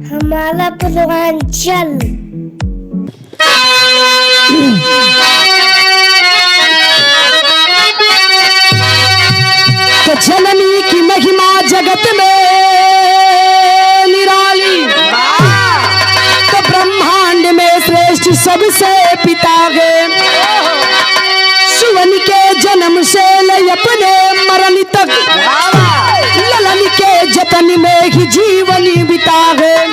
हमारा पूर्वांचल। तो जननी की महिमा जगत में निराली, तो ब्रह्मांड में श्रेष्ठ सबसे पिता गए। सुवन के जन्म से ले अपने मरण तक, ललन के जतन में ही जीवनी बिता गए।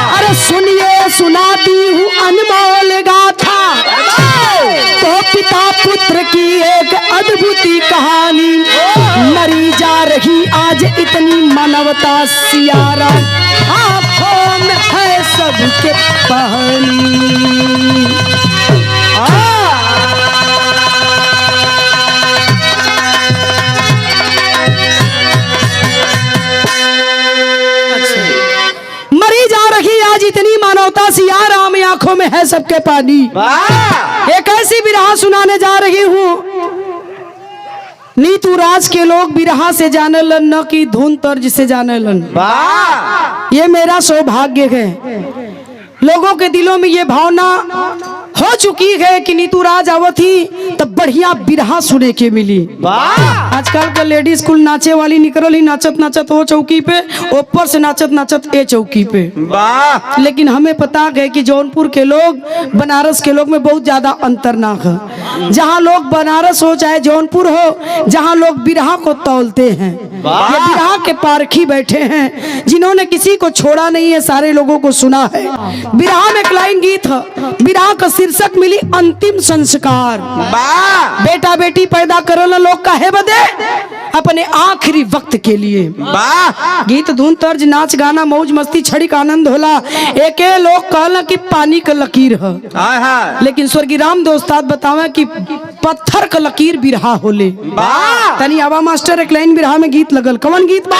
अरे सुनिए सुनाती हूँ अनमोल गाथा, तो पिता पुत्र की एक अद्भुत कहानी। मरी जा रही आज इतनी मानवता सियारा, आँखों में है सबके पानी। मरी जा रही आज इतनी मानवता सियारा, में आंखों में है सबके पानी। एक ऐसी बिरहा सुनाने जा रही हूँ, नीतू राज के लोग बिरहा से जाने लन, न कि धुन तर्ज से जाने लन। ये मेरा सौभाग्य है, लोगों के दिलों में ये भावना हो चुकी है कि नीतू राज आवत ही तब बढ़िया बिरहा सुने के मिली। आजकल के लेडीज कुल नाचे वाली निकल ही नाचत नाचत वो चौकी पे, ऊपर से नाचत नाचत ए चौकी पे। लेकिन हमें पता है कि जौनपुर के लोग बनारस के लोग में बहुत ज्यादा अंतर ना है। जहाँ लोग बनारस हो चाहे जौनपुर हो, जहाँ लोग बिरहा को तौलते हैं, ये बिरहा के पारखी बैठे हैं जिन्होंने किसी को छोड़ा नहीं है, सारे लोगों को सुना है। बिरहा में एक लाइन गीत है, बिरहा का शीर्षक मिली अंतिम संस्कार। बेटा बेटी पैदा करल लोग काहे बदे, अपने आखिरी वक्त के लिए। गीत धुन तर्ज नाच गाना मौज मस्ती छड़िक आनंद होला। एक लोग कहला कि पानी का लकीर है, लेकिन स्वर्गीय रामदेव उस्ताद बतावे कि पत्थर का लकीर बिरहा होले। तनी आवा मास्टर एक लाइन बिरहा में गीत लगल, कौन गीत बा?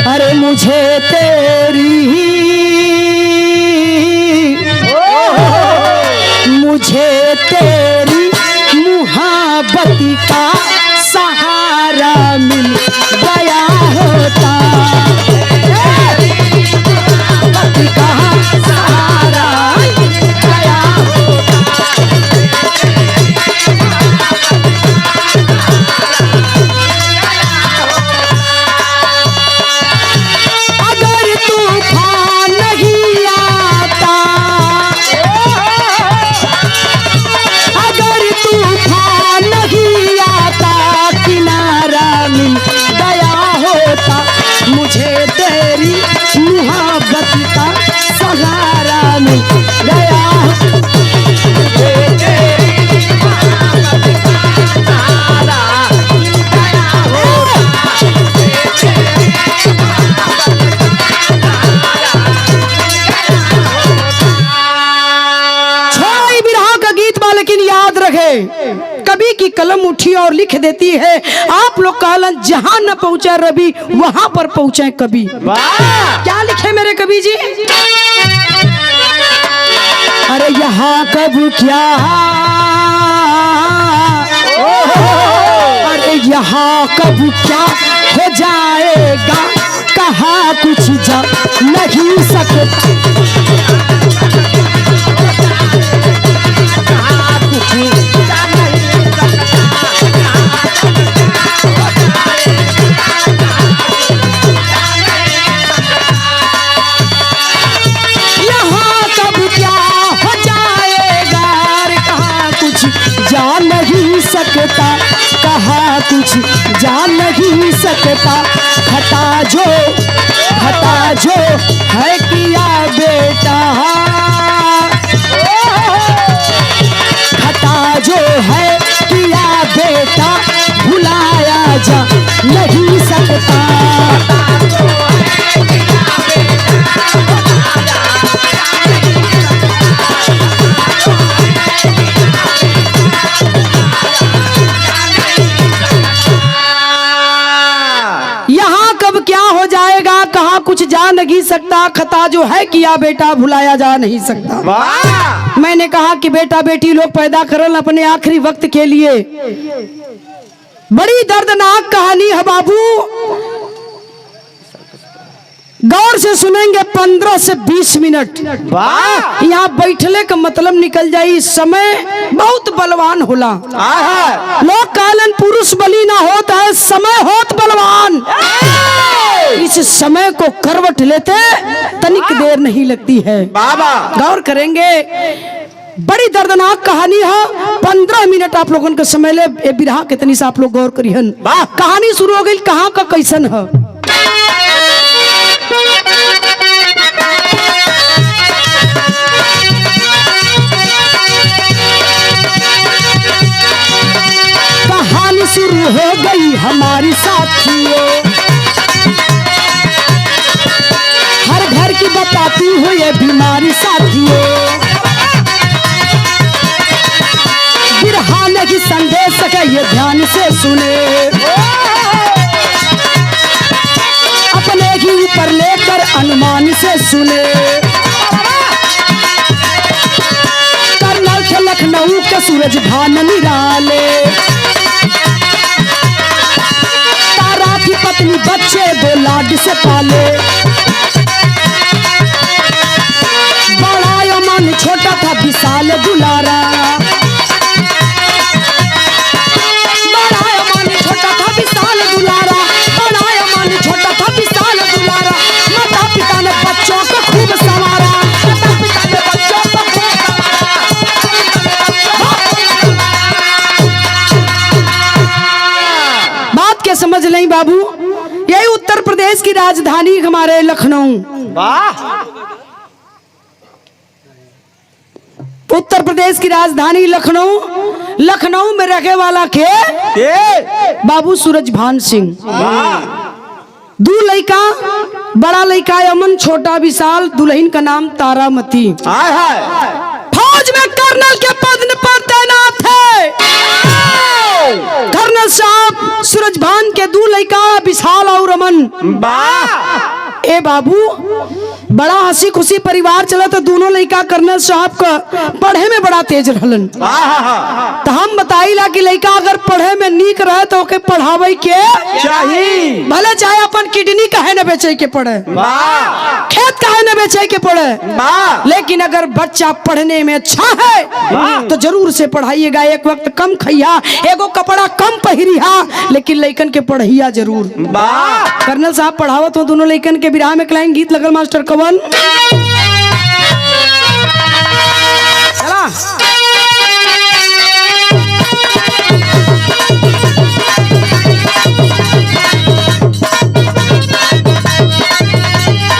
अरे मुझे तेरी, मुझे तेरी मुहब्बत का सहारा मिल गया होता, मुहब्बत का सहारा मिल गया कभी की कलम उठी और लिख देती है। आप लोग कहलन जहां न पहुंचा रवि वहां पर पहुंचे कभी। क्या लिखे मेरे कवि जी? अरे यहाँ कब क्या, अरे यहाँ कब क्या हो जाएगा, कहा कुछ जा नहीं सकता। कहा कुछ जान नहीं सकता, खता जो है किया बेटा, खता जो है किया बेटा भुलाया जा नहीं सकता। कुछ जा नहीं सकता, खता जो है किया बेटा भुलाया जा नहीं सकता। मैंने कहा कि बेटा बेटी लोग पैदा करल अपने आखिरी वक्त के लिए। बड़ी दर्दनाक कहानी है बाबू, गौर से सुनेंगे। 15 से 20 मिनट यहाँ बैठले का मतलब निकल जाये। समय बहुत बलवान होला। लोग कालन पुरुष बली ना होता है, समय होत बलवान। इस समय को करवट लेते तनिक देर नहीं लगती है। गौर करेंगे, बड़ी दर्दनाक कहानी है। 15 मिनट आप लोगों का समय ले बिरहा कितनी से आप लोग गौर करिहन। कहानी शुरू हो गई, कहाँ का कैसन है। कहानी शुरू हो गई हमारी साथियों, हर घर की बताती हूँ ये बीमारी साथियों। बिरहा नहीं संदेश है ये ध्यान से सुने, अपने ही ऊपर लेकर अनुमान से सुने। कर्नल थे लखनऊ के सूरज भान निराले, तारा की पत्नी बच्चे 2 लाड से पाले। बड़ा यमन छोटा था विशाल दुलारा, बड़ा यमन छोटा था विशाल दुलारा, बड़ा यमन छोटा था विशाल दुलारा। माता पिता ने बच्चों को खूब संवारा, माता पिता ने बच्चों को खूब संवारा। बात क्या समझ नहीं बाबू, यही उत्तर प्रदेश की राजधानी हमारे लखनऊ। उत्तर प्रदेश की राजधानी लखनऊ। लखनऊ में रहने वाला के बाबू सूरजभान सिंह। 2 लड़का, बड़ा लड़का अमन, छोटा विशाल, दुल्हन का नाम तारामती। फौज में कर्नल के पद पर तैनात है। कर्नल साहब सूरजभान के 2 लड़का विशाल और अमन। ए बाबू, बड़ा हंसी खुशी परिवार चला। तो दोनों लड़का कर्नल साहब का पढ़े में बड़ा तेज रहलन। तो हम बताइला कि लड़का अगर पढ़े में नीक रहे तो ओके पढ़ावे के चाहिए, भले चाहे अपन किडनी काहे न बेचे के पड़े, खेत काहे न बेचे के पड़े, लेकिन अगर बच्चा पढ़ने में अच्छा है तो जरूर से पढ़ाइएगा। एक वक्त कम खइया, एगो कपड़ा कम पहिरिया, लेकिन लइकन के पढ़िया जरूर। कर्नल साहब पढ़ावत हो दोनों लइकन के। बिरहा में क्लाइन गीत लगल मास्टर कवन। चला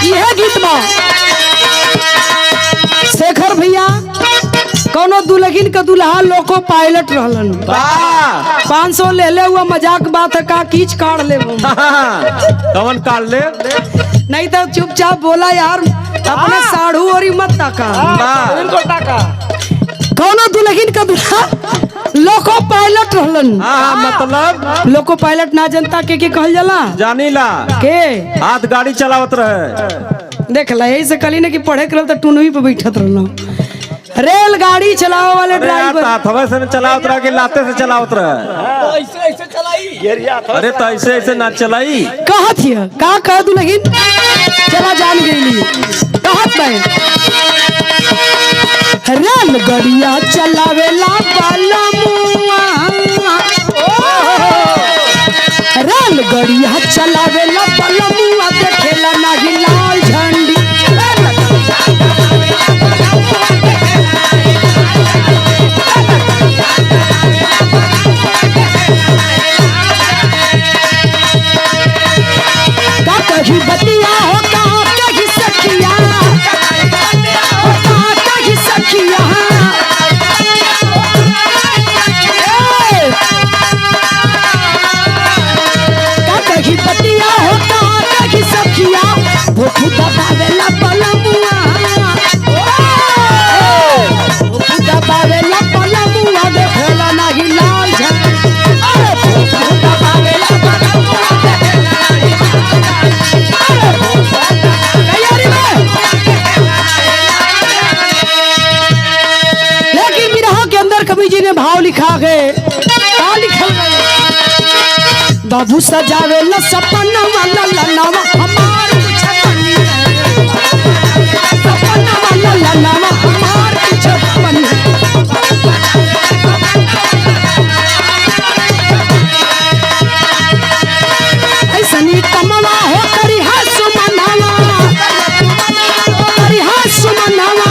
यह गीत बा शेखर भैया कौनो दुल्हन का दुल्हा लोको पायलट रहलन। 500 ले ले हुआ मजाक बात है का कीच काट ले कवन काट ले, नहीं तो चुपचाप बोला यार, अपने साढ़ू और मत ताका। कौनो दुल्हन का दुल्हा लोको पायलट रहलन। मतलब लोको पायलट ना जनता के कहल जाला, जानीला के हाथ गाड़ी चलावत रहे। देख ला यही से कली ने कि पढ़े कर तो टुनवी पे बैठत रहना। रेलगाड़ी चलाओ वाले ड्राइवर हवा से चलावत रहा कि लाते से चलावत रहा। ऐसे चलाई। अरे तो ऐसे ऐसे ना चलाई। कहत हिया का कह दू, लेकिन चला जान गई कहत नहीं। रेलगाड़िया चलावेला बाला मुआ, रेलगाड़िया चलावेला बाला मुआ, देखेला नाही लाल झंडी। कहीं बतिया हो कहीं सखिया, कहीं सखिया, कहीं बतिया बाबू सजावे ल सपना वाला ललनावा हमार कुछ बनी है सपना वाला ललनावा हमार कुछ बनी है ऐसनी कमवा हो करिहा सुमनावा करिहा सुमनावा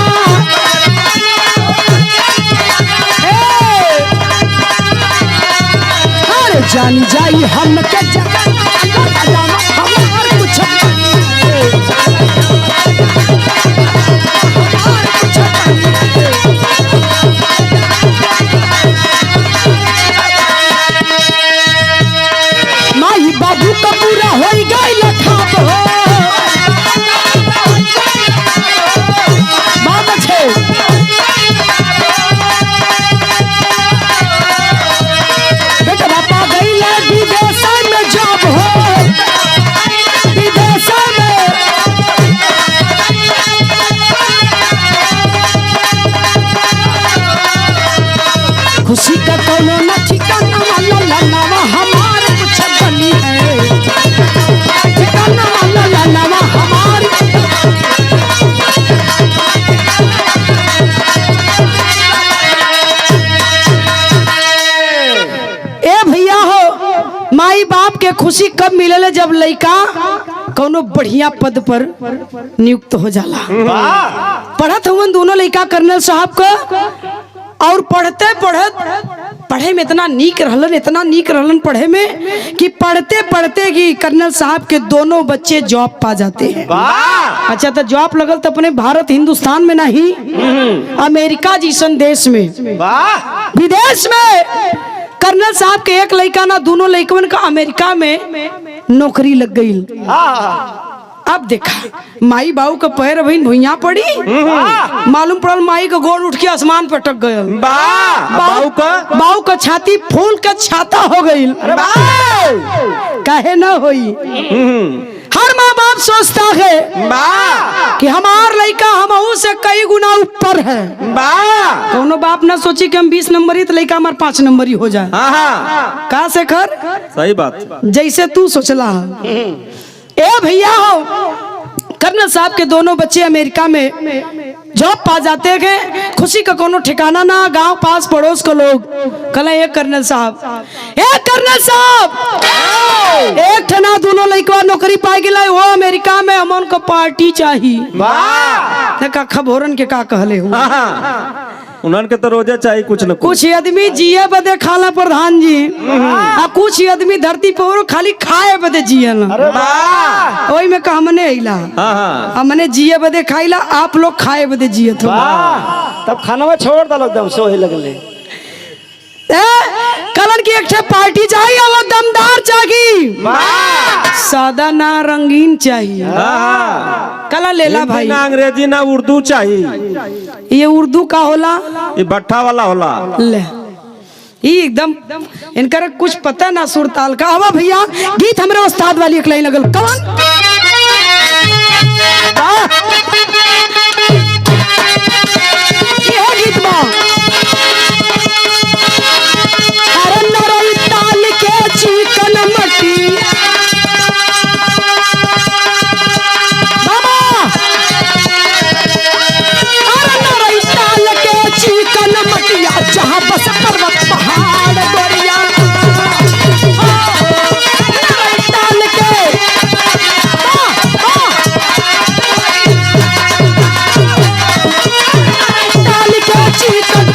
जानी जाई हम के हमार कुछ माई बाबू का पूरा हो गई लखाप हो बाबा छे खुशी का कोनो न ठिकाना वाला ललनावा हमार कुछ बनी है ठिकाना वाला ललनावा हमार ए भैया हो माई बाप के खुशी कब मिलेले जब लइका कोनो बढ़िया पद पर नियुक्त हो जाला पढ़त हुवन दोनों लइका कर्नल साहब का और पढ़े में इतना नीक रहलन पढ़े में कि पढ़ते पढ़ते कि कर्नल साहब के दोनों बच्चे जॉब पा जाते हैं अच्छा तो जॉब लगल तो अपने भारत हिंदुस्तान में नहीं अमेरिका जैसन देश में विदेश में कर्नल साहब के एक लड़का ना दोनों लड़कन का अमेरिका में नौकरी लग गई अब देखा माई बाबू का पैर अभी भुइया पड़ी मालूम पड़ल माई का गोड़ उठ के आसमान पे टक गया बाबू का छाती फूल का छाता हो गई काहे ना होई हर माँ बाप सोचता है कि हमार लड़का हमहू से कई गुना ऊपर है कोनो बाप ना सोची कि हम 20 नंबरी तो लड़का हमार 5 नंबरी हो जाए का से खर सही बात जैसे तू सोचला ए भैया हो कर्नल साहब के दोनों बच्चे अमेरिका में जॉब पा जाते हैं खुशी का कोनो ठिकाना ना गांव पास पड़ोस के लोग कल कर्नल साहब एक ठना दोनों लड़का नौकरी पाई गई वो अमेरिका में हमन को पार्टी चाहिए खबरन के का कहले हो उन्हन के तो रोजे चाहिए कुछ न कुछ आदमी जिए बदे खाला प्रधान जी आ कुछ आदमी धरती पर खाली खाए बदे जियला ओई में का हमने अइला हमने जिए बदे खाइला आप लोग खाए बदे जियत हो तब खाना छोड़ दल एकदम सोहे लगले कलन की एक पार्टी चाहिए वो दमदार चाहिए सादा ना रंगीन चाहिए कला लेला भाई ना अंग्रेजी ना उर्दू चाहिए ये उर्दू का होला ये भट्ठा वाला होला ले ये एकदम इनकर कुछ पता ना सुर ताल का हवा भैया गीत हमारे उस्ताद वाली एक लाइन लगल कौन ये गीत बा अरे नरई ताल के चिकन मट्टी बाबा अरे नरई ताल के चिकन मटिया जहाँ बस पर्वत पहाड़ गोरिया नरई ताल के ताल के चिकन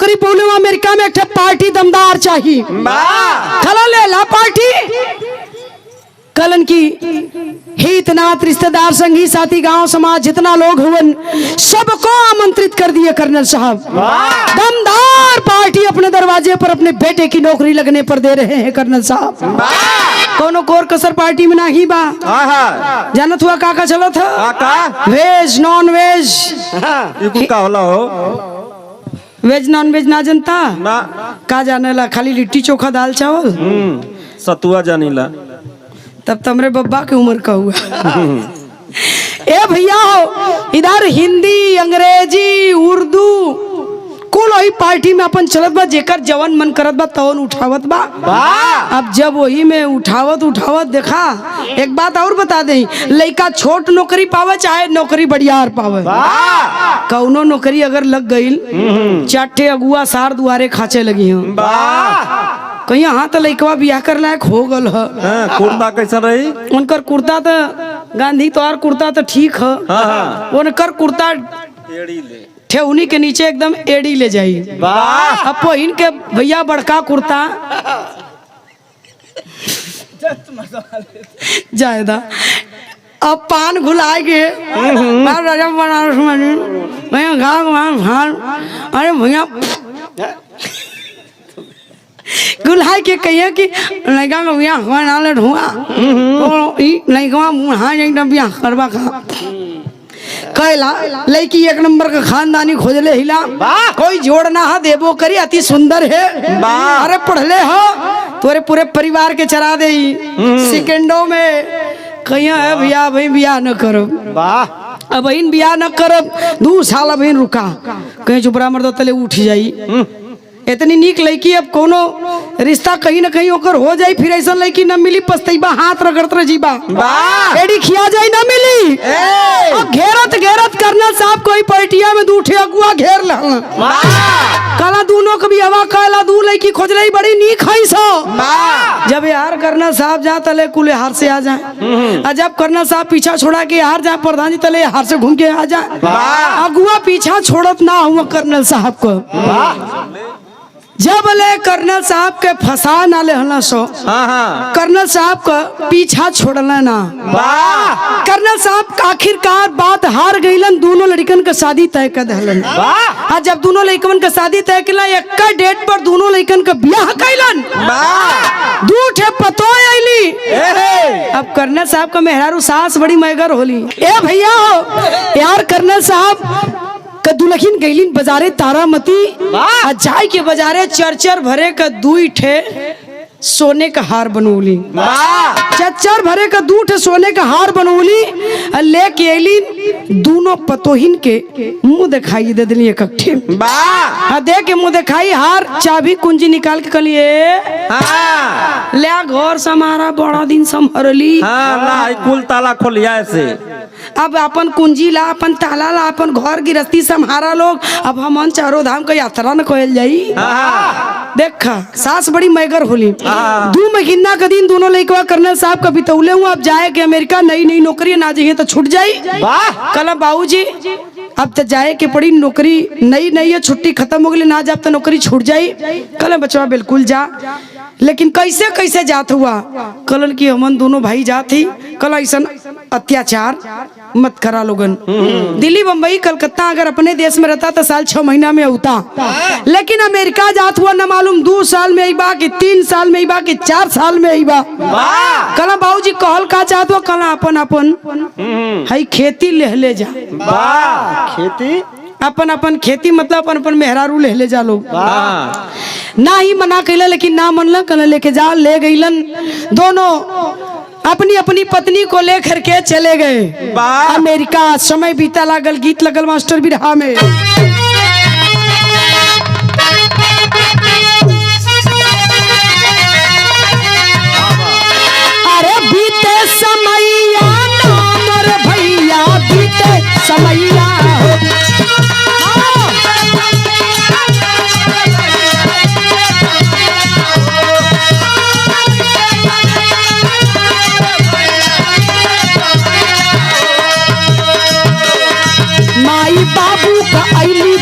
नौकरी बोले अमेरिका में एक पार्टी दमदार चाहिए। खला ले ला पार्टी कलन की हित नात रिश्तेदार संगी साथी गांव समाज जितना लोग हुवन सबको आमंत्रित कर दिए कर्नल साहब। दमदार पार्टी अपने दरवाजे पर अपने बेटे की नौकरी लगने पर दे रहे हैं कर्नल साहब। कोनो कोर कसर पार्टी में नहीं बा। जानत हुआ काका चलो था वेज नॉन वेज का होला हो वेज नॉन वेज ना जनता ना का जाने ला खाली लिट्टी चोखा दाल चावल सतुआ जानीला तब तमरे बब्बा की उम्र का हुआ। ए भैया हो इधर हिंदी अंग्रेजी उर्दू कुल वही पार्टी में अपन चलत बा जेकर जवन मन करत बा तवन उठावत बा। अब जब वही में उठावत देखा एक बात और बता दे लड़का छोट नौकरी पावे चाहे नौकरी बढ़ियार पावे कौनो नौकरी अगर लग गई चाटे अगुआ सार दुआरे खाचे लगी हो कहीं हाँ तो लड़कवा बियाह कर लायक हो गल कुर्ता कैसा रही उनकर कुर्ता तो गांधी तोहार कुर्ता तो ठीक है उनकर कुर्ता ठेउनी के नीचे एकदम एड़ी ले जाई। अब पहिन के भैया बड़का कुर्ता जायदा अब पान घुलाए के बनारस भैया अरे भैया गुल्हाई के कहिए कि लड़का का बियाह बना ले हुआ लड़का मुँह एकदम बियाह करवा का कैला लड़की एक नंबर का खानदानी खोजले हिला कोई जोड़ ना हा देबो करी अति सुंदर है अरे पढ़ले हो तोरे पूरे परिवार के चरा दे सेकंडों में कहिया है भैया भाई बियाह न करो अब बियाह न करब 2 साल अब रुका कहीं चुपरा मर्दो तले उठ जाई इतनी नीक लड़की अब कोनो रिश्ता कहीं न कहीं ओकर हो जाई फिर ऐसा लड़की न मिली पछतैबा हाथ रगड़त रजीबा एड़ी खिया जाई न मिली अब घेरत कर्नल साहब कोई पलटिया में 2 अगुआ घेर ल कला दोनों के भी हवा कहला 2 लड़की खोज रही बड़ी नीक है सो जब यार कर्नल साहब जा तले कुल हार से आ जाए जब कर्नल साहब पीछा छोड़ा के हार जाए प्रधान जी तले हार से घूम के आ जाए अगुआ पीछा छोड़त ना हुआ कर्नल साहब को जब ले कर्नल साहब के फंसा ना ले हला सो कर्नल साहब का पीछा छोड़ना ना कर्नल साहब आखिरकार बात हार गईलन दोनों लड़कन का शादी तय कर दहलन जब दोनों लड़कन का शादी तय किला एक डेट पर दोनों लड़कन का ब्याह कैलन 2 ठे पतो आईली अब कर्नल साहब का मेहरारू सास बड़ी मैगर होली ए भैया हो यार कर्नल साहब दुल्हन गईलिन बाजारे तारामती जाय के बाजारे चरचर भरे का 2 ठे सोने का हार बनौली चरचर भरे का 2 ठे सोने का हार बनौली लेके अलिन दोनों पतोहिन के मुंह दिखाई दे दिली इकट्ठे दे के मुंह दिखाई हार चाबी कुंजी निकाल के कलिए ले घर समारा बड़ा दिन संभरली कुल ताला खोलिया से अब अपन कुंजी ला अपन ताला ला अपन घर गिरस्ती संहारा लोग अब हम चारों धाम का यात्रा न कहल जाई देखा सास बड़ी मैगर होली 2 महीना का दिन दोनों लड़कवा कर्नल साहब का बितौले हुआ अब जाए के अमेरिका नई नौकरी ना जाइए तो छूट जाई कल बाबूजी अब तो जाए के पड़ी नौकरी नई है छुट्टी खत्म हो गई ना जाब तो नौकरी छूट जाई कल बचवा बिल्कुल जा लेकिन कैसे जात हुआ कल की हमन दोनों भाई जात ही कल ऐसा अत्याचार मत करा लोगन दिल्ली बम्बई कलकत्ता अगर अपने देश में रहता तो साल 6 महीना में होता लेकिन अमेरिका जात हुआ न मालूम 2 साल में बा कि 3 साल में बा कि 4 साल में बा कला बाबूजी कहल का चाहत हुआ कला अपन हई खेती ले जा खेती अपन खेती मतलब अपन मेहरारू ले जा लोग ना ही मना कैला लेकिन ना मनला कल लेके जा ले गईलन दोनों अपनी पत्नी को लेकर के चले गए अमेरिका समय बीता लागल गीत लगल मास्टर बिरहा में अरे बीते समैया नाम रे भैया बीते समैया बाबू का अली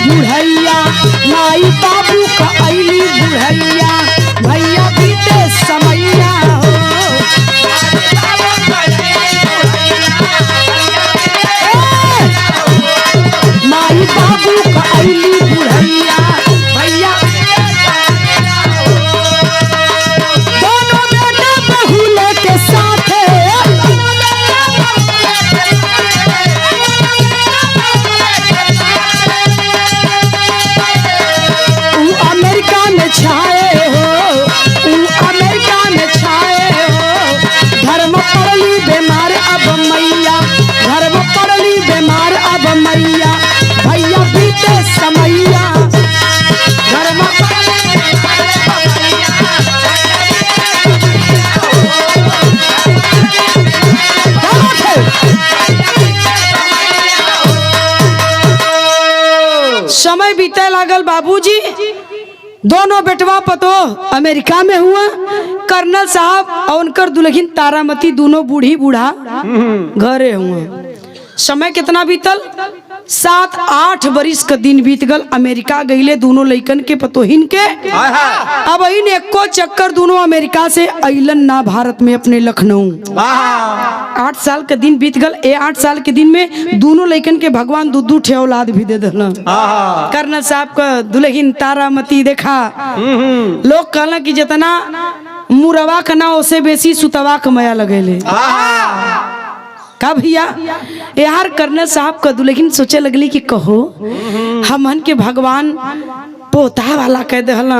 समय बीते लागल बाबूजी, दोनों बेटवा पतो अमेरिका में हुआ। कर्नल साहब और उनकर दुल्हन तारामती दोनों बूढ़ी बूढ़ा घरे हुआ। समय कितना बीतल, 7-8 बरिस का दिन बीत गल। अमेरिका गईले दोनों लइकन के पतोहिन के। अब इन एको चक्कर दोनों अमेरिका से अइलन ना भारत में अपने लखनऊ। 8 साल का दिन बीत गल। 8 साल के दिन में दोनों लइकन के भगवान दू ठे औलाद भी दे दिला। कर्नल साहब का दुल्हन तारामती देखा, लोग कहला कि जितना मुरवा का ना उसे बेसी सुतवा का माया लगेले का भैया। यार कर्नल साहब का दुल्हन सोचे लगली कि कहो हमन के भगवान पोता वाला कह दहला,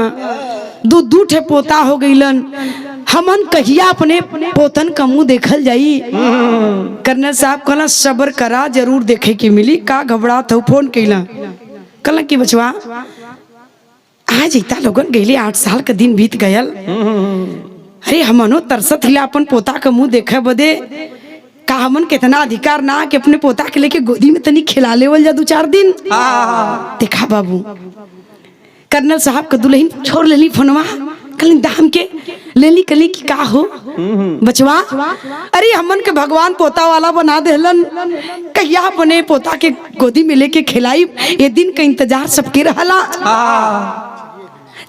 दू ठे पोता हो गईलन, हमन कहिया अपने पोतन का मुंह देखल जाई। कर्नल साहब कहला सब्र करा, जरूर देखे के मिली। का घबरात हो, फोन कैला। कहला कि बचवा आ जैता लोगन गईले, 8 साल का दिन बीत गयल। अरे हमनो तरसत हिला अपन पोता का मुंह देखे बदे। का हमन कितना अधिकार ना कि अपने पोता के लेके गोदी में तनी खिला लेवल जा 2-4 दिन। देखा बाबू, कर्नल साहब का दुल्हन छोड़ लेली फोनवा, कल दाम के लेली कली की का हो बचवा। अरे हमन के भगवान पोता वाला बना देलन, कहिया अपने पोता के गोदी में लेके खिलाई, ये दिन का इंतजार सबके रहला।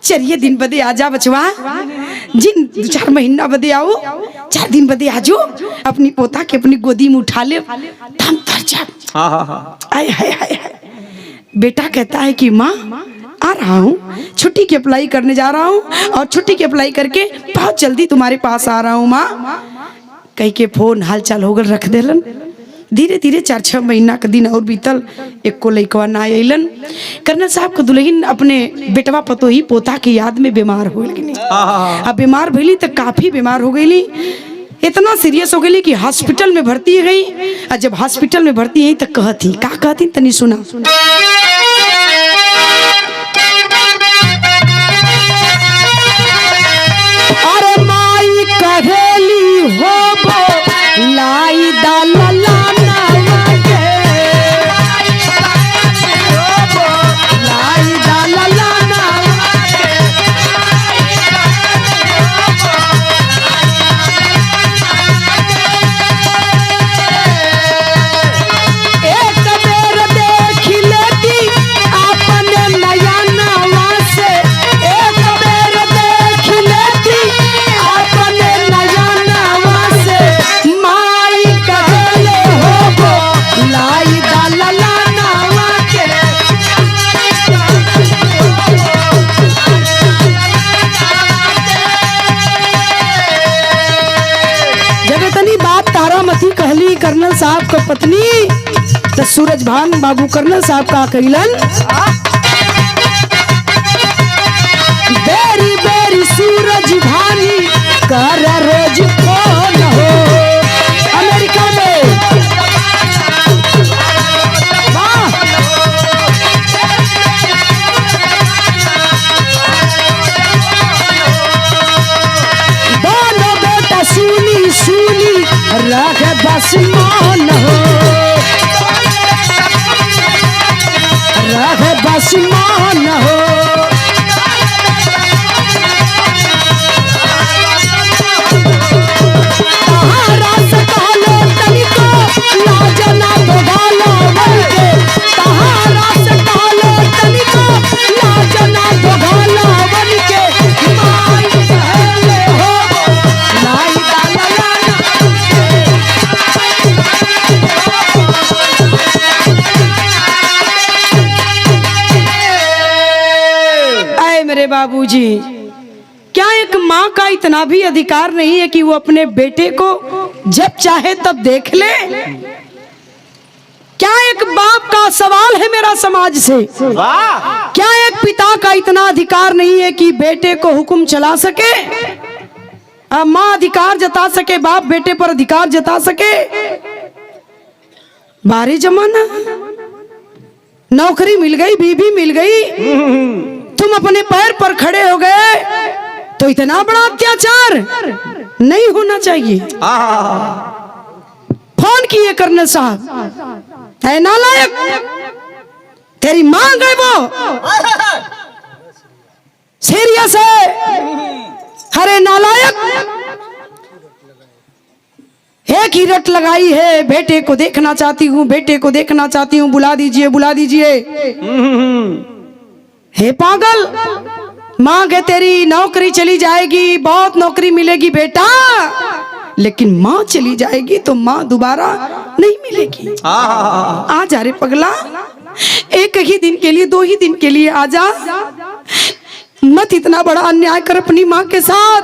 चलिए दिन बदे आजा बचवा, जिन 2-4 महीना बदे आओ, 4 दिन बदे आजो, अपनी पोता के अपनी गोदी में उठा ले, दम तर जा। आय हाय हाय। बेटा कहता है कि माँ आ रहा हूँ, छुट्टी की अप्लाई करने जा रहा हूँ और छुट्टी की अप्लाई करके बहुत जल्दी तुम्हारे पास आ रहा हूँ माँ। कहीं के फोन हाल चाल होकर रख देलन। धीरे धीरे 4-6 महीना का दिन और बीतल, एक को लइकवा ना अइलन। कर्नल साहब का दुल्हन अपने बेटवा पतोही पोता की याद में बीमार हो गई। अब बीमार भइली तो काफी बीमार हो गई, इतना सीरियस हो गई कि हॉस्पिटल में भर्ती गई। और जब हॉस्पिटल में भर्ती है तो कहती का कहती तनी सुना। अरे माई कहेली हो लाई दाला कर्नल साहब को पत्नी तो सूरज भान बाबू कर्नल साहब का कैलन। बेरी बेरी सूरज भानी कर रोज फोन हो अमेरिका में। दोनों बेटा सुनी सुनी रख बस मान हो, रख बस मान हो। तहारा सकालो तनिको लाजना भगालो बनके, तहारा सकालो तनिको लाजना भगालो बनके। माई कहले हो लाई दाला मेरे बाबूजी। क्या एक माँ का इतना भी अधिकार नहीं है कि वो अपने बेटे को जब चाहे तब देख ले? क्या एक बाप का सवाल है मेरा समाज से, क्या एक पिता का इतना अधिकार नहीं है कि बेटे को हुक्म चला सके? माँ अधिकार जता सके, बाप बेटे पर अधिकार जता सके? बारी जमाना, नौकरी मिल गई, बीवी मिल गई, तुम अपने पैर पर खड़े हो गए, तो इतना बड़ा अत्याचार नहीं होना चाहिए। फोन किए कर्नल साहब, है नालायक, तेरी मांग है वो सीरियस है। अरे नालायक, एक ही रट लगाई है, बेटे को देखना चाहती हूँ, बेटे को देखना चाहती हूँ, बुला दीजिए बुला दीजिए। हे पागल, माँ के तेरी नौकरी चली जाएगी, बहुत नौकरी मिलेगी बेटा, लेकिन माँ चली जाएगी तो माँ दोबारा नहीं मिलेगी। आ जा रे पगला, एक ही दिन के लिए, 2 ही दिन के लिए आजा, मत इतना बड़ा अन्याय कर अपनी माँ के साथ।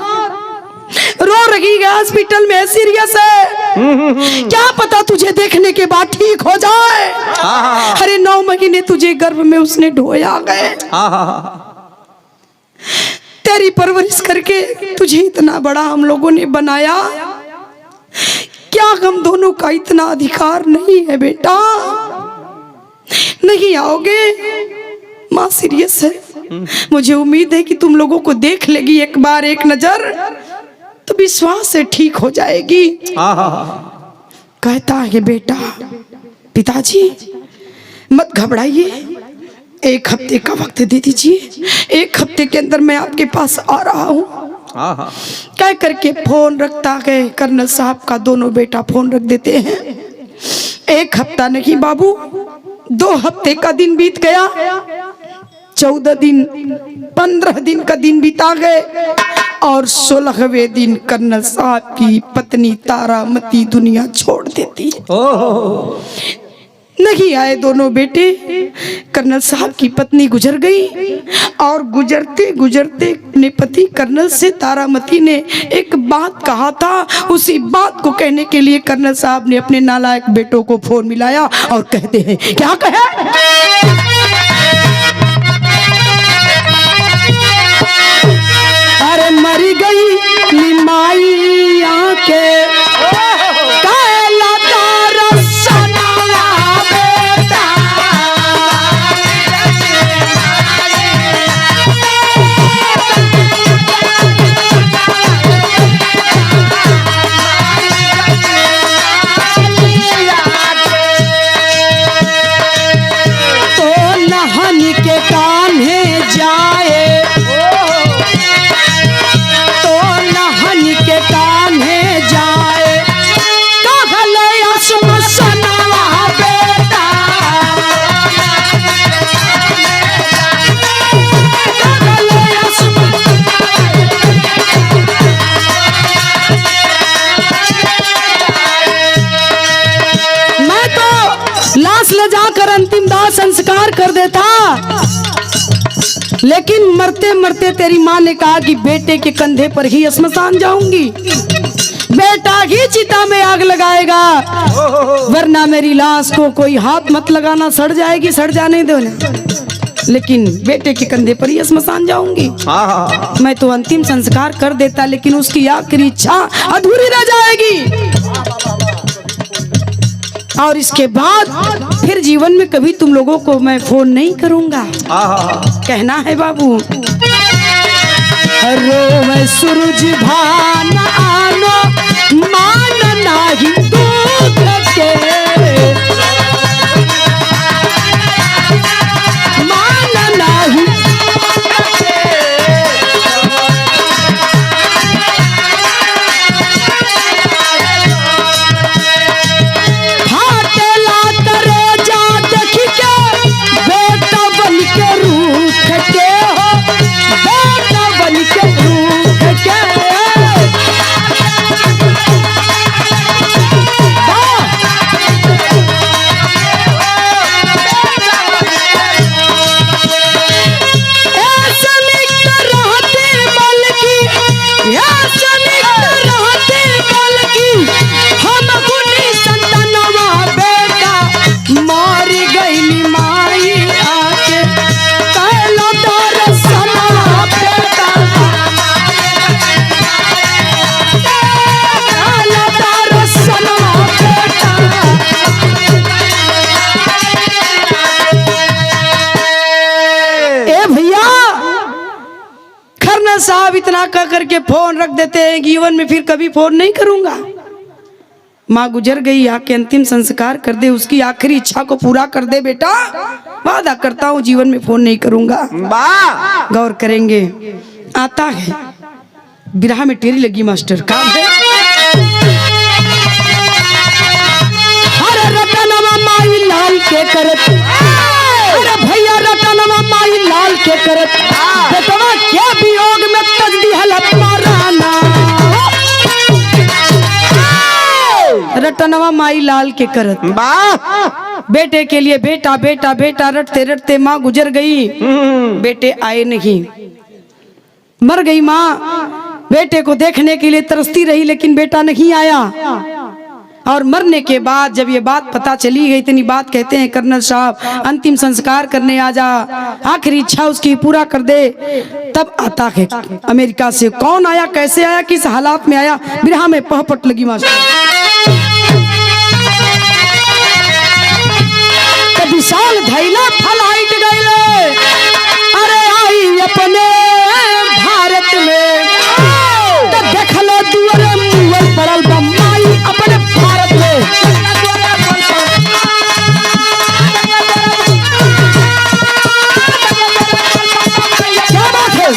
रो रही है, हॉस्पिटल में सीरियस है, क्या पता तुझे देखने के बाद ठीक हो जाए। अरे 9 महीने तुझे गर्भ में उसने ढोया गए, तेरी परवरिश करके तुझे इतना बड़ा हम लोगों ने बनाया, क्या हम दोनों का इतना अधिकार नहीं है बेटा? नहीं आओगे? माँ सीरियस है, मुझे उम्मीद है कि तुम लोगों को देख लेगी एक बार, एक नजर, तो विश्वास से ठीक हो जाएगी। कहता है बेटा, पिताजी मत घबराइए, 1 हफ्ते का वक्त दे दीजिए, 1 हफ्ते के अंदर मैं आपके पास आ रहा हूँ। कह करके फोन रखता है कर्नल साहब का, दोनों बेटा फोन रख देते हैं। 1 हफ्ता नहीं बाबू, 2 हफ्ते का दिन बीत गया, 14 दिन, 15 दिन का दिन बीता गए, और 16वें दिन कर्नल साहब की पत्नी तारामती दुनिया छोड़ देती है। नहीं आए दोनों बेटे, कर्नल साहब की पत्नी गुजर गई, और गुजरते गुजरते अपने पति कर्नल से तारामती ने एक बात कहा था, उसी बात को कहने के लिए कर्नल साहब ने अपने नालायक बेटों को फोन मिलाया और कहते हैं, क्या कहे? अरे मरी गई निमाई आके अंतिम दाह संस्कार कर देता, लेकिन मरते मरते तेरी माँ ने कहा कि बेटे के कंधे पर ही स्मशान जाऊंगी, बेटा ही चिता में आग लगाएगा, वरना मेरी लाश को कोई हाथ मत लगाना, सड़ जाएगी, सड़ जाने दो ना, लेकिन बेटे के कंधे पर ही स्मशान जाऊंगी। मैं तो अंतिम संस्कार कर देता, लेकिन उसकी आखिरी इच्छा अधूरी रह जाएगी, और इसके बाद फिर जीवन में कभी तुम लोगों को मैं फोन नहीं करूंगा। कहना है बाबू, रो मैं सूरज भान आनो मान नाही दूध के, मान नाही साहब इतना कह करके फोन रख देते हैं, जीवन में फिर कभी फोन नहीं करूंगा। माँ गुजर गई, आके अंतिम संस्कार कर दे, उसकी आखिरी इच्छा को पूरा कर दे बेटा। वादा करता हूँ जीवन में फोन नहीं करूंगा। गौर करेंगे। आता है बिरहा में टेरी लगी मास्टर, काम है। अरे रतनवा माई लाल के करत, अरे भैया रतनवा माई लाल के करत, बेटवा क्या वियोग में तजदी हलत माराना। रतनवा माई लाल के करत, बेटे के लिए बेटा बेटा बेटा रटते रटते माँ गुजर गई। बेटे आए नहीं, मर गई माँ। बेटे को देखने के लिए तरसती रही लेकिन बेटा नहीं आया। और मरने के बाद जब ये बात पता चली गई, इतनी बात कहते हैं कर्नल साहब अंतिम संस्कार करने आ जा, आखिरी इच्छा उसकी पूरा कर दे। तब आता है अमेरिका से। कौन आया, कैसे आया, किस हालात में आया, बिरहा में पहपट लगी मास्टर। विशाल धैला फ्लाइट गईले, अरे आई अपने भारत में, तो देखलो दुआरे मुअल पड़ल बम्बाई अपने भारत में। क्या बात है।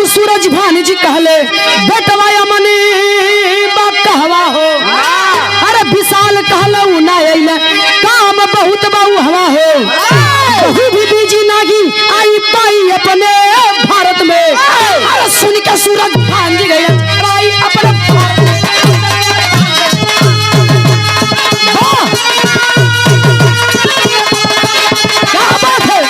सूरज भान जी कहले बेटवा अमनी बा कहवा हो। अरे विशाल कहले ना अइले काम बहुत बहु हवा हो। बहु भी बीजी नागी आई पाई अपने भारत में। अरे सुन के सूरज भान जी गए आई अपने भारत में। क्या बात है।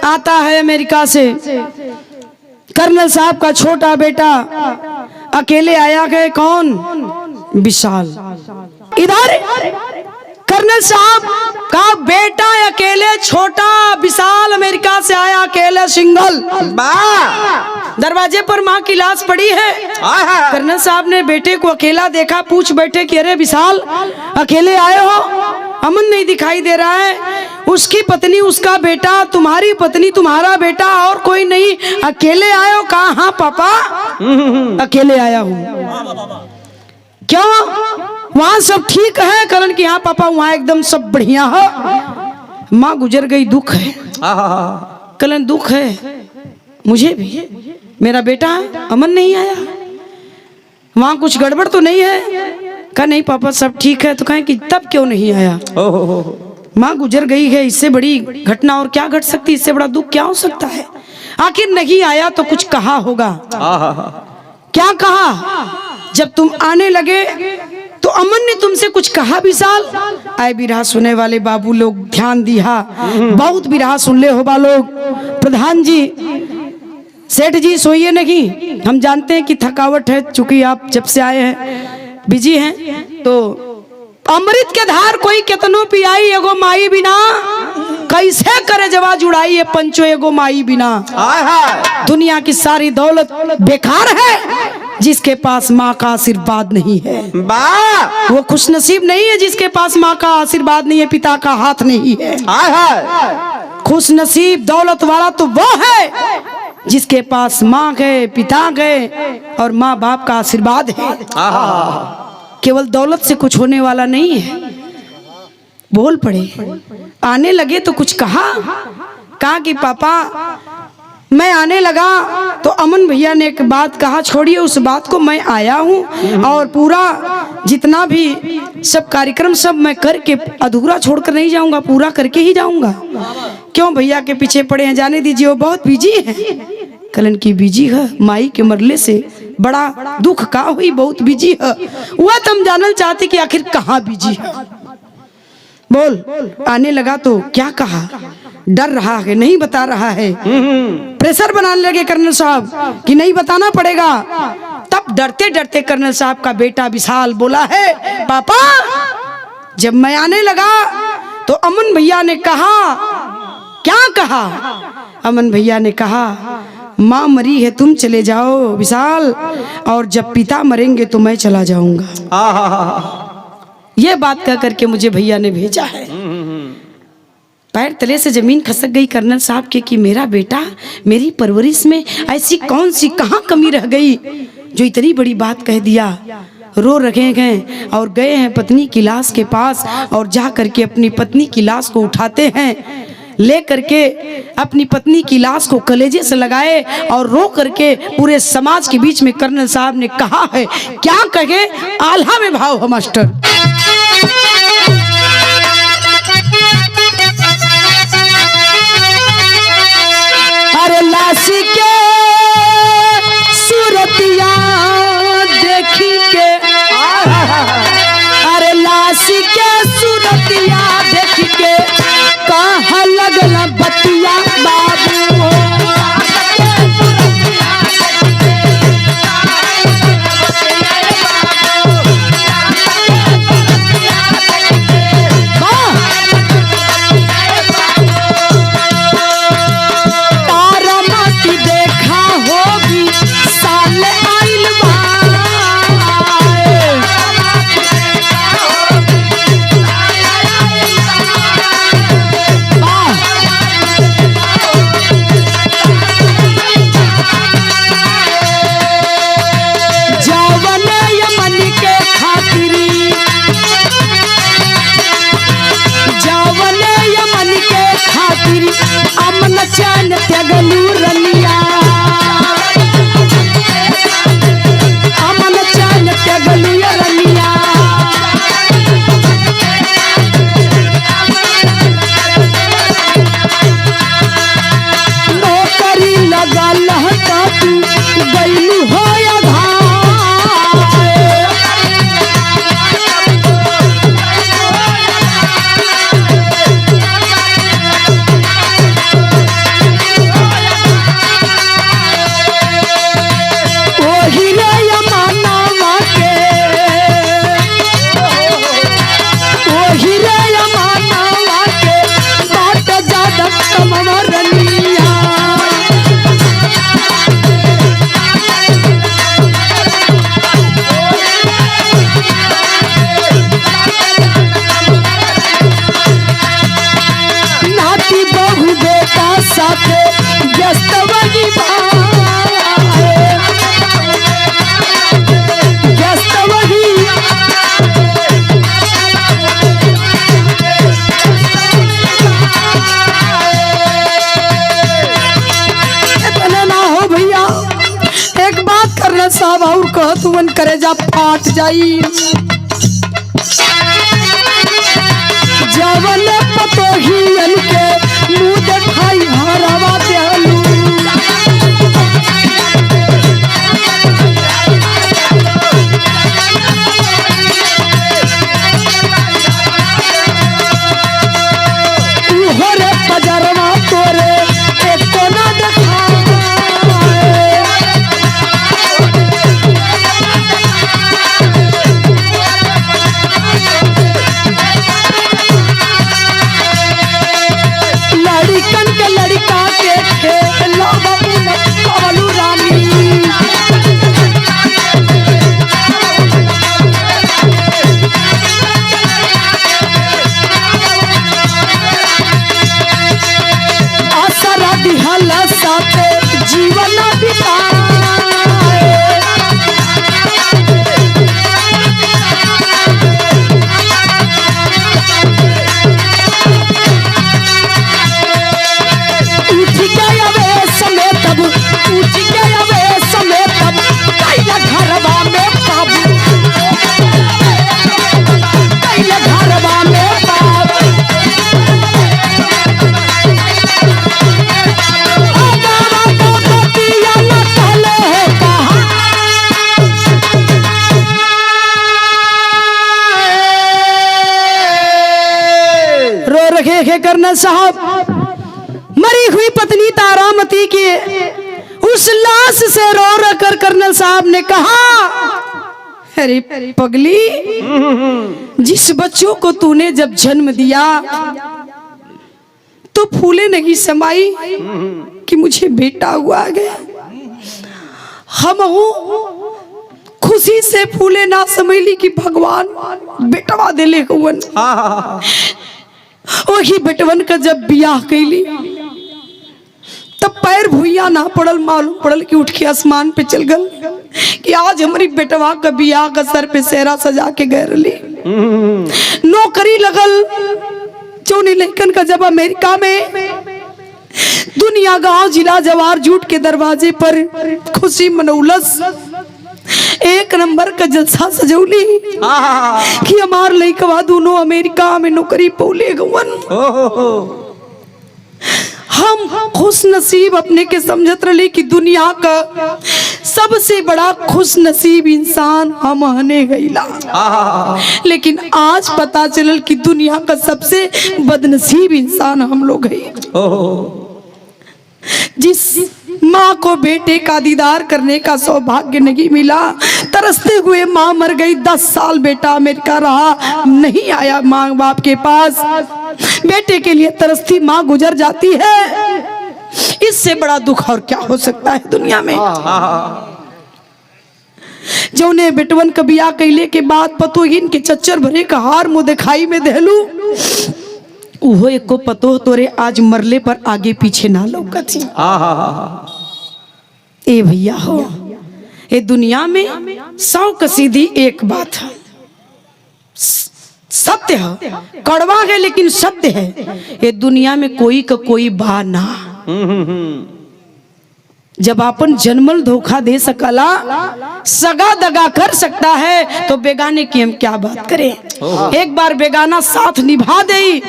आता है अमेरिका से कर्नल साहब का छोटा बेटा, अकेले आया गए। कौन? विशाल। इधर कर्नल साहब का बेटा अकेले छोटा विशाल अमेरिका से आया, अकेले सिंगल। दरवाजे पर माँ की लाश पड़ी है। कर्नल साहब ने बेटे को अकेला देखा, पूछ बैठे कि अरे विशाल अकेले आए हो, अमन नहीं दिखाई दे रहा है। उसकी पत्नी, उसका बेटा, तुम्हारी पत्नी, तुम्हारा बेटा, और कोई नहीं, अकेले आए हो। कहा हाँ पापा अकेले आया हूँ। क्यों, वहाँ सब ठीक है? करण की हाँ पापा वहाँ एकदम सब बढ़िया है। माँ गुजर गई, दुख है। कलन दुख है मुझे भी, मेरा बेटा अमन नहीं आया, वहाँ कुछ गड़बड़ तो नहीं है? कहा नहीं पापा सब ठीक है। तो कहें कि तब क्यों नहीं आया? माँ गुजर गई है, इससे बड़ी घटना और क्या घट सकती, इससे बड़ा दुख क्या हो सकता है? आखिर नहीं आया तो कुछ कहा होगा। क्या कहा? जब तुम आने लगे तो अमन ने तुमसे कुछ कहा विशाल? आए बिरहा सुने वाले बाबू लोग ध्यान दिया, बहुत बिरहा सुन ले हो बा लोग। प्रधान जी, सेठ जी सोइए नहीं, हम जानते हैं कि थकावट है, चूंकि आप जब से आए हैं बिजी हैं। तो अमृत के धार कोई कितनो पियाई, एगो माई बिना कैसे करे जवा जुड़ाई, ये पंचो एगो माई बिना। दुनिया की सारी दौलत बेकार है जिसके पास माँ का आशीर्वाद नहीं है। वो खुशनसीब नहीं है जिसके पास माँ का आशीर्वाद नहीं है, पिता का हाथ नहीं है। खुशनसीब दौलत वाला तो वो है जिसके पास माँ गए, पिता गए और माँ बाप का आशीर्वाद है। केवल दौलत से कुछ होने वाला नहीं है। बोल पड़े, आने लगे तो कुछ कहा कि पापा मैं आने लगा तो अमन भैया ने एक बात कहा, छोड़िए उस बात को, मैं आया हूँ और पूरा जितना भी सब कार्यक्रम सब मैं करके अधूरा छोड़कर नहीं जाऊंगा, पूरा करके ही जाऊंगा। क्यों भैया के पीछे पड़े हैं, जाने दीजिए, वो बहुत बिजी है। कलन की बिजी है, माई के मरले से बड़ा दुख का हुई, बहुत बिजी है। वह तुम जानना चाहते कि आखिर कहाँ बिजी है। बोल, आने लगा तो क्या कहा? डर रहा है, नहीं बता रहा है। प्रेशर बनाने लगे कर्नल साहब कि नहीं बताना पड़ेगा। तब डरते डरते कर्नल साहब का बेटा विशाल बोला है, पापा जब मैं आने लगा तो अमन भैया ने कहा। क्या कहा? अमन भैया ने कहा माँ मरी है तुम चले जाओ विशाल, और जब पिता मरेंगे तो मैं चला जाऊंगा। ये बात कह करके मुझे भैया ने भेजा है। पैर तले से जमीन खसक गई कर्नल साहब के कि मेरा बेटा, मेरी परवरिश में ऐसी कौन सी कहाँ कमी रह गई जो इतनी बड़ी बात कह दिया। रो रखे गए और गए हैं पत्नी की लाश के पास, और जा करके अपनी पत्नी की लाश को उठाते हैं, ले करके अपनी पत्नी की लाश को कलेजे से लगाए और रो करके पूरे समाज के बीच में कर्नल साहब ने कहा है, क्या कहे, आल्हा में भाव है मास्टर। अरे लाशी के सूरतिया देखी के, अरे लाशी के सूरतिया देखी के कहाँ लगला बतिया बाबू। अमन चैन त्यागलू रनिया, अमन चैन त्यागलू रनिया। नौकरी लगा लहता तू गईलू हो साहब और कह तुमन करे जा फाट जाई। जवन पतोहियन के मुँह देखाई हरवा देलू, उहरे बजरवा तोरे एको ना देखा। जीवन कर्नल साहब मरी हुई पत्नी तारामती की उस लाश से रो रो कर कर्नल साहब ने कहा, अरे पगली, जिस बच्चों को तूने जब जन्म दिया तो फूले नहीं समाई, कि मुझे बेटा हुआ गया। हम खुशी से फूले ना समझली कि भगवान बेटवा दिले हुवन। वही बेटवन का जब बियाह कैली तब पैर भुइया ना पड़ल, मालूम पड़ल कि उठ के आसमान पे चल गल कि आज हमारी बेटवा का बियाह का सर पे सेहरा सजा के गए रही। नौकरी लगल चौनी लड़कन का जब अमेरिका में दुनिया गांव जिला जवार जूट के दरवाजे पर खुशी मनौलस, एक नंबर का जलसा सजौली कि हमार लड़कवा दोनों अमेरिका में नौकरी पौले गवन। हम खुश नसीब अपने के समझत रही कि दुनिया का सबसे बड़ा खुश नसीब इंसान हम हने गईला, लेकिन आज पता चलल कि दुनिया का सबसे बदनसीब इंसान हम लोग हैं। जिस माँ को बेटे का दीदार करने का सौभाग्य नहीं मिला, तरसते हुए माँ मर गई। 10 साल बेटा अमेरिका रहा, नहीं आया माँ बाप के पास। बेटे के लिए तरसती माँ गुजर जाती है। इससे बड़ा दुख और क्या हो सकता है दुनिया में। जौने बेटवन का बियाह कैले के बाद पतोहिन के चच्चर भरे का हार मुँह दिखाई में देलू, उहो एको पतो तोरे आज मरले पर आगे पीछे ना लौकती। ए भैया हो, ये दुनिया में 100 का सीधी एक बात है, सत्य है, कड़वा है लेकिन सत्य है। ये दुनिया में कोई का कोई बा ना। जब अपन जन्मल धोखा दे सकला, सगा दगा कर सकता है, तो बेगाने की हम क्या बात करें। एक बार बेगाना साथ निभा दे,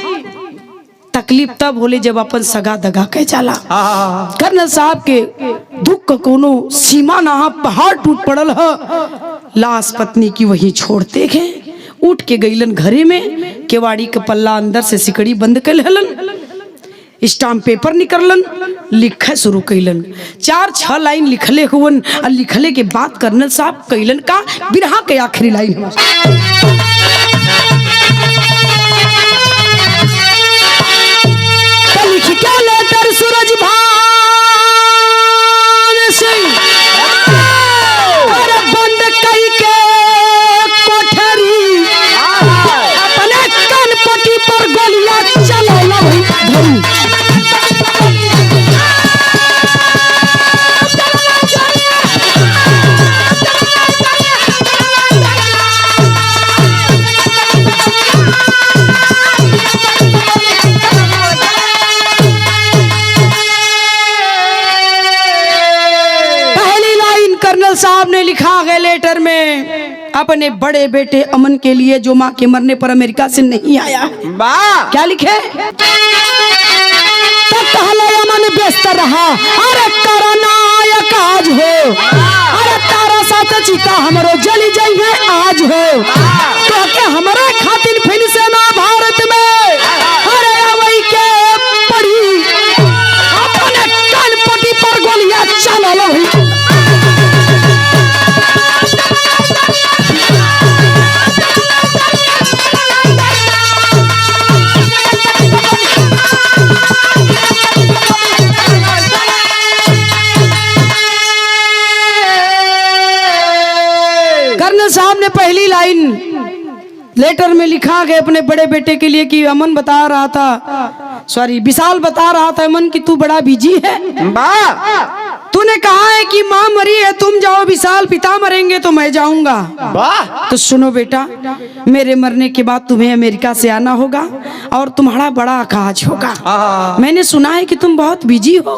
तकलीफ तब होले जब अपन सगा दगा कह जाला। कर्नल साहब के दुख का कोनो सीमा ना, पहाड़ टूट पड़ल है। लाश पत्नी की वही छोड़ते हैं, उठ के गईलन घरे में, केवाड़ी के पल्ला अंदर से सिकड़ी बंद कर हलन, स्टाम्प पेपर निकललन, लिखे शुरू कैलन। 4-6 लाइन लिखले हुवन, और लिखले के बाद कर्नल साहब कैलन का बिरहा के आखिरी लाइन लिख के लेटर सूरज भान से बंद कई के कोठरी, अपने कनपटी पर गोलियां चलाला भाई। साहब ने लिखा है लेटर में अपने बड़े बेटे अमन के लिए, जो माँ के मरने पर अमेरिका से नहीं आया। क्या लिखे? अमन व्यस्त रहा, अरे करनायक आज हो, अरे तारा साथ चिता हमरो जली जाइए आज हो, तो के हमारे खातिर फिर से ना भारत में, अरे वही के पड़ी अपने कनपटी पर गोलियां चला लो। कर्नल साहब ने पहली लाइन लेटर में लिखा गया अपने बड़े बेटे के लिए कि अमन बता रहा था, सॉरी विशाल बता रहा था अमन कि तू बड़ा बिजी है। तूने कहा है कि माँ मरी है, तुम जाओ, विशाल पिता मरेंगे तो मैं जाऊंगा। तो सुनो बेटा, मेरे मरने के बाद तुम्हें अमेरिका से आना होगा और तुम्हारा बड़ा अकाज होगा। मैंने सुना है कि तुम बहुत बिजी हो,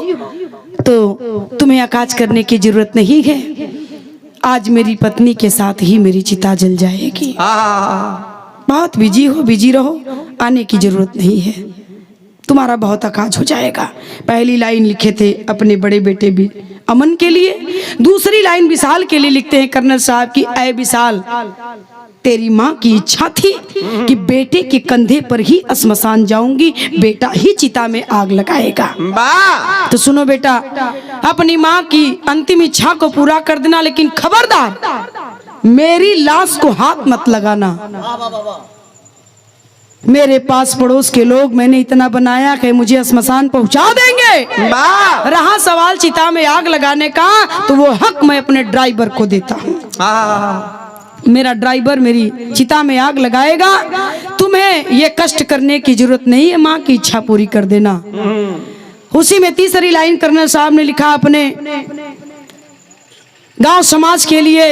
तो तुम्हें अकाज करने की जरूरत नहीं है। आज मेरी पत्नी के साथ ही मेरी चिता जल जाएगी। बहुत बिजी हो, बिजी रहो, आने की जरूरत नहीं है, तुम्हारा बहुत अकाज हो जाएगा। पहली लाइन लिखे थे अपने बड़े बेटे भी अमन के लिए, दूसरी लाइन विशाल के लिए लिखते हैं कर्नल साहब की, ऐ विशाल, तेरी माँ की इच्छा थी कि बेटे के कंधे पर ही श्मशान जाऊंगी, बेटा ही चिता में आग लगाएगा। तो सुनो बेटा, अपनी माँ की अंतिम इच्छा को पूरा कर देना, लेकिन खबरदार मेरी लाश को हाथ मत लगाना। मेरे पास पड़ोस के लोग मैंने इतना बनाया कि मुझे श्मशान पहुंचा देंगे। रहा सवाल चिता में आग लगाने का, तो वो हक मैं अपने ड्राइवर को देता हूँ। मेरा ड्राइवर मेरी चिता में आग लगाएगा। तुम्हें ये कष्ट करने की जरूरत नहीं है, माँ की इच्छा पूरी कर देना। उसी में तीसरी लाइन कर्नल साहब ने लिखा अपने गांव समाज के लिए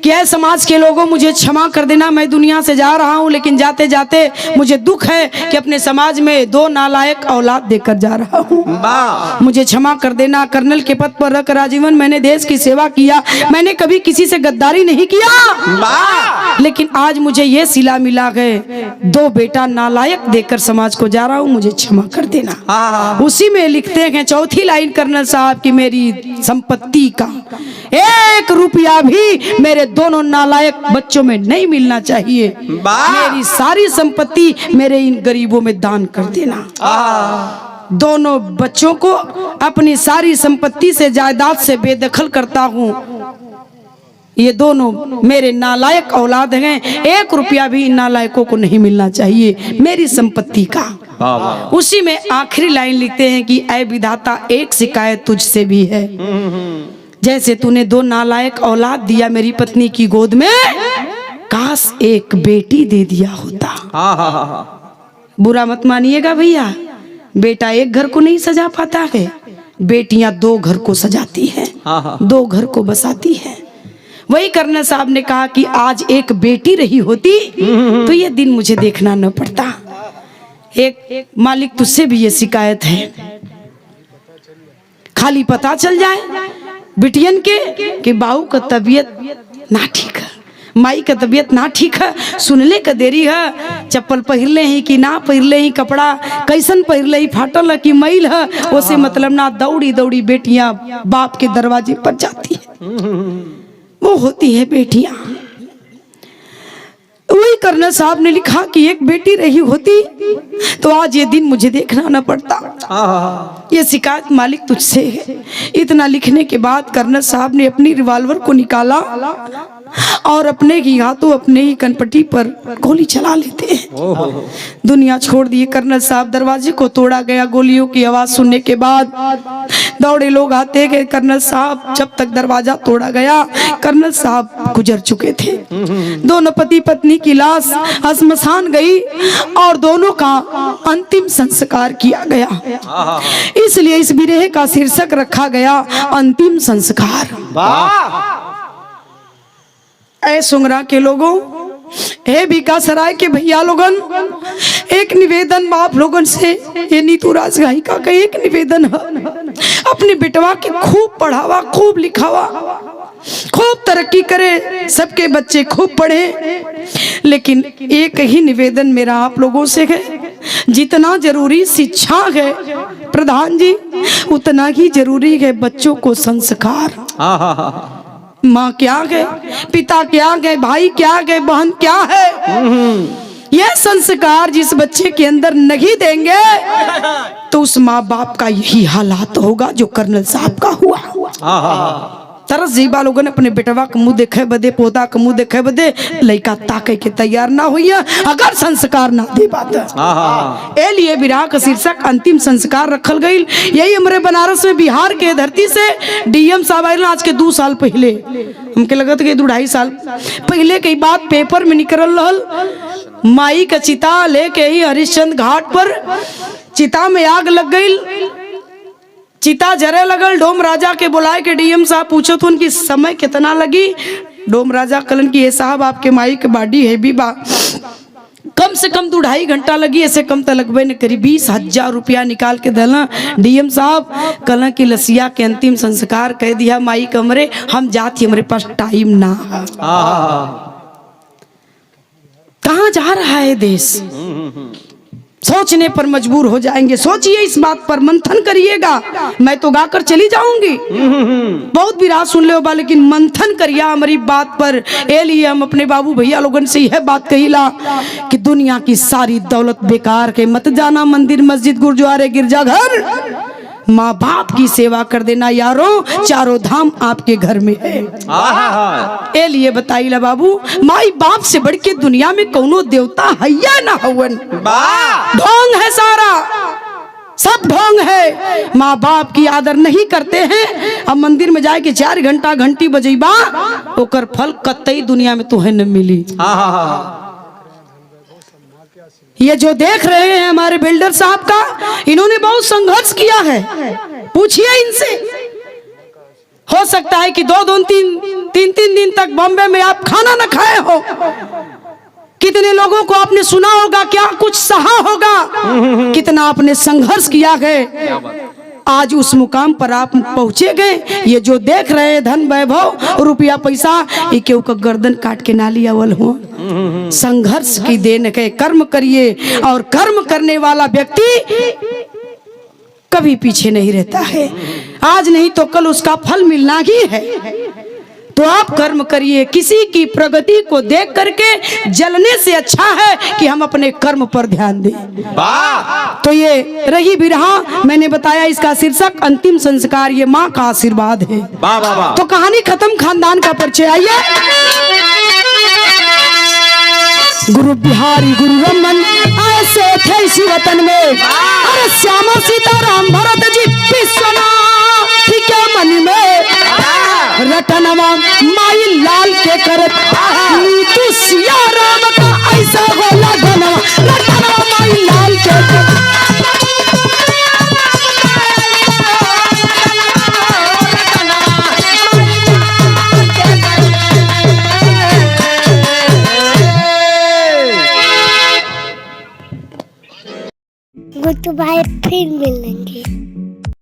कि है समाज के लोगों, मुझे क्षमा कर देना, मैं दुनिया से जा रहा हूं, लेकिन जाते जाते मुझे दुख है कि अपने समाज में 2 नालायक औलाद देकर जा रहा हूं। मुझे क्षमा कर देना। कर्नल के पद पर रखकर आजीवन मैंने देश की सेवा किया, मैंने कभी किसी से गद्दारी नहीं किया, लेकिन आज मुझे ये सिला मिला है 2 बेटा नालायक देकर समाज को जा रहा हूं, मुझे क्षमा कर देना। उसी में लिखते हैं चौथी लाइन कर्नल साहब की, मेरी संपत्ति का 1 रुपया भी मेरे दोनों नालायक बच्चों में नहीं मिलना चाहिए। मेरी सारी संपत्ति मेरे इन गरीबों में दान कर देना। दोनों बच्चों को अपनी सारी संपत्ति से, जायदाद से बेदखल करता हूँ। ये दोनों मेरे नालायक औलाद हैं, 1 रुपया भी इन नालायकों को नहीं मिलना चाहिए मेरी संपत्ति का। उसी में आखिरी लाइन लिखते हैं कि ऐ विधाता, एक शिकायत तुझसे भी है। जैसे तूने 2 नालायक औलाद दिया मेरी पत्नी की गोद में, काश 1 बेटी दे दिया होता। बुरा मत मानिएगा भैया, बेटा 1 घर को नहीं सजा पाता है, बेटियां 2 घर को सजाती हैं, 2 घर को बसाती हैं। वही कर्नल साहब ने कहा कि आज 1 बेटी रही होती तो ये दिन मुझे देखना न पड़ता। एक मालिक तुझसे भी ये शिकायत है, खाली पता चल जाए बिटियन के कि बाऊ का तबीयत ना ठीक है, माई का तबीयत ना ठीक है, सुनले का देरी है, चप्पल पहिरले ही कि ना पहिरले ही, कपड़ा कैसन पहिरले ही, फाटल है कि मैल है, उसे मतलब ना, दौड़ी दौड़ी बेटियां बाप के दरवाजे पर जाती है। वो होती है बेटियां। वही कर्नल साहब ने लिखा कि 1 बेटी रही होती तो आज ये दिन मुझे देखना न पड़ता। ये शिकायत मालिक तुझसे है। इतना लिखने के बाद कर्नल साहब ने अपनी रिवॉल्वर को निकाला और अपने ही हाथों अपने ही कनपट्टी पर गोली चला लेते हैं। दुनिया छोड़ दिए कर्नल साहब। दरवाजे को तोड़ा गया। गोलियों की आवाज सुनने के बाद दौड़े लोग आते गए। कर्नल साहब, जब तक दरवाजा तोड़ा गया कर्नल साहब गुजर चुके थे। दोनों पति पत्नी की लाश श्मशान गई और दोनों का अंतिम संस्कार किया गया। इसलिए इस बिरह का शीर्षक रखा गया अंतिम संस्कार। ऐ सुंगरा के लोगों, हे बीकासराय के भैया लोगन, एक निवेदन आप लोगन से, ये नीतू राज गायिका का एक निवेदन है, अपने बेटवा के खूब पढ़ावा, खूब लिखावा, खूब तरक्की करे, सबके बच्चे खूब पढ़े। लेकिन एक ही निवेदन मेरा आप लोगों से है, जितना जरूरी शिक्षा है प्रधान जी, उतना ही जरूरी है बच्चों को संस्कार। माँ क्या है, पिता क्या है, भाई क्या है, बहन क्या है, यह संस्कार जिस बच्चे के अंदर नहीं देंगे तो उस माँ बाप का यही हालात होगा जो कर्नल साहब का हुआ। तरस जीबा लोगन अपने बेटवा का मुंह देखे बदे, पोता का मुंह देखे बदे लड़का ताके के तैयार ना हुई अगर संस्कार ना दे बात। ए लिए विराह का शीर्षक अंतिम संस्कार रखल गई। यही हमारे बनारस में बिहार के धरती से डीएम साहब आए आज के 2 साल पहले, हमके लगत के 2-2.5 साल पहले कई बात पेपर में निकल रहल। माई का चिता लेके ही हरिश्चंद्र घाट पर चिता में आग लग गई। चिता जरे लगल। डोम राजा के बुलाए के डीएम साहब पूछो तो उनकी समय कितना लगी। डोम राजा कलन की ये साहब आपके माई के बाडी है भी बा, कम से कम 2-2.5 घंटा लगी, ऐसे कम तो लगभग न करीब 20,000 रुपया निकाल के दला। डीएम साहब कलन की लसिया के अंतिम संस्कार कह दिया माई कमरे हम जाती, हमारे पास टाइम ना। कहाँ जा रहा है देश, सोचने पर मजबूर हो जाएंगे। सोचिए, इस बात पर मंथन करिएगा। मैं तो गाकर चली जाऊंगी, बहुत विराट सुन ले बा, लेकिन मंथन करिए हमारी बात पर। ए लिए हम अपने बाबू भैया लोगन से यह बात कहिला कि दुनिया की सारी दौलत बेकार के, मत जाना मंदिर मस्जिद गुरुद्वारे गिरजाघर, माँ बाप की सेवा कर देना यारों, चारों धाम आपके घर में है। ए लिए बताइला बाबू, माई बाप से बढ़ के दुनिया में कौनो देवता है या ना हवन। ढोंग है सारा, सब ढोंग है। माँ बाप की आदर नहीं करते हैं। अब मंदिर में जाए के 4 घंटा घंटी बजेबा, ओकर फल कतई दुनिया में तुहे न मिली। ये जो देख रहे हैं हमारे बिल्डर साहब का, इन्होंने बहुत संघर्ष किया है। पूछिए इनसे, हो सकता है कि 2-3 दिन तक बॉम्बे में आप खाना न खाए हो। कितने लोगों को आपने सुना होगा, क्या कुछ सहा होगा, कितना आपने संघर्ष किया है, आज उस मुकाम पर आप पहुंचे गए। ये जो देख रहे हैं धन वैभव रुपया पैसा, ये केहू का गर्दन काट के ना लिया वल हो। संघर्ष की देन के कर्म करिए, और कर्म करने वाला व्यक्ति कभी पीछे नहीं रहता है। आज नहीं तो कल उसका फल मिलना ही है। तो आप कर्म करिए। किसी की प्रगति को देख करके जलने से अच्छा है कि हम अपने कर्म पर ध्यान दें। तो ये रही बिरहा, मैंने बताया इसका शीर्षक अंतिम संस्कार, ये माँ का आशीर्वाद है। तो कहानी खत्म, खानदान का परिचय। आइए, गुरु बिहारी गुरु रमन ऐसे थे इसी वतन में। अरे श्यामा सीताराम भरत जी विश्वनाथ के मन में, रटनवा माई लाल के करत नीतू सिया राम का ऐसा होला धनवा, रटनवा माई लाल के गुड्डू भाई फिर मिलेंगे।